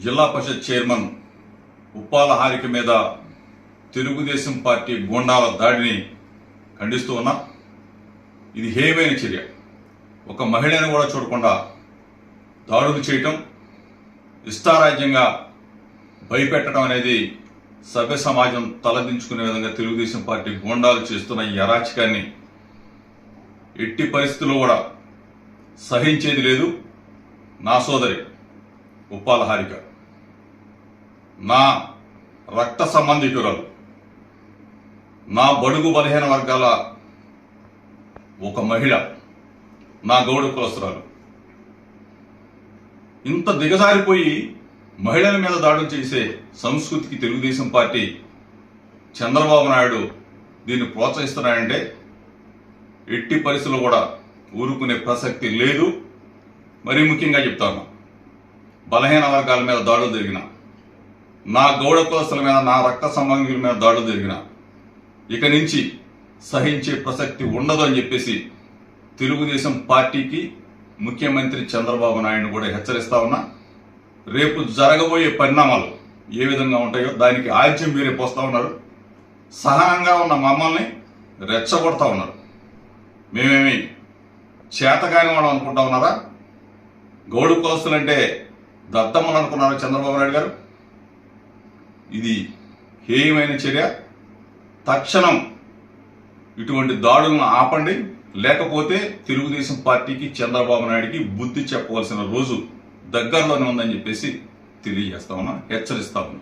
జిల్లా పరిషత్ చైర్మన్ ఉప్పాల హారిక మీద తెలుగుదేశం పార్టీ గూండాల దాడిని ఖండిస్తూ ఉన్నా. ఇది హేయమైన చర్య. ఒక మహిళను కూడా చూడకుండా దాడులు చేయటం, ఇష్టారాజ్యంగా భయపెట్టడం అనేది సభ్య సమాజం తలదించుకునే విధంగా తెలుగుదేశం పార్టీ గూండాలు చేస్తున్న ఈ అరాచకాన్ని ఎట్టి పరిస్థితుల్లో కూడా సహించేది లేదు. నా సోదరి ఉప్పాల హారిక నా రక్త సంబంధికురాలు, నా బడుగు బలహీన వర్గాల ఒక మహిళ, నా గౌడ కులస్తురాలు. ఇంత దిగజారిపోయి మహిళల మీద దాడులు చేసే సంస్కృతికి తెలుగుదేశం పార్టీ, చంద్రబాబు నాయుడు దీన్ని ప్రోత్సహిస్తున్నాడంటే ఎట్టి పరిస్థితుల్లో కూడా ఊరుకునే ప్రసక్తి లేదు. మరీ ముఖ్యంగా చెప్తాను, బలహీన వర్గాల మీద దాడులు జరిగిన, నా గౌడ కులస్తుల మీద, నా రక్త సంబంధికుల మీద దాడులు జరిగిన ఇక నుంచి సహించే ప్రసక్తి ఉండదు అని చెప్పేసి తెలుగుదేశం పార్టీకి, ముఖ్యమంత్రి చంద్రబాబు నాయుడు కూడా హెచ్చరిస్తా ఉన్నా. రేపు జరగబోయే పరిణామాలు ఏ విధంగా ఉంటాయో దానికి ఆజ్యం మీరే పోస్తా ఉన్నారు. సహనంగా ఉన్న మమ్మల్ని రెచ్చగొడతా ఉన్నారు. మేమేమి చేతగాని వాళ్ళం అనుకుంటా ఉన్నారా? గౌడు కులస్తులంటే దద్దమ్మలు అనుకున్నారా చంద్రబాబు నాయుడు గారు? ఇది హేయమైన చర్య. తక్షణం ఇటువంటి దాడులను ఆపండి, లేకపోతే తెలుగుదేశం పార్టీకి, చంద్రబాబు నాయుడికి బుద్ధి చెప్పవలసిన రోజు దగ్గరలోనే ఉందని చెప్పేసి తెలియజేస్తా ఉన్నా, హెచ్చరిస్తా ఉన్నా.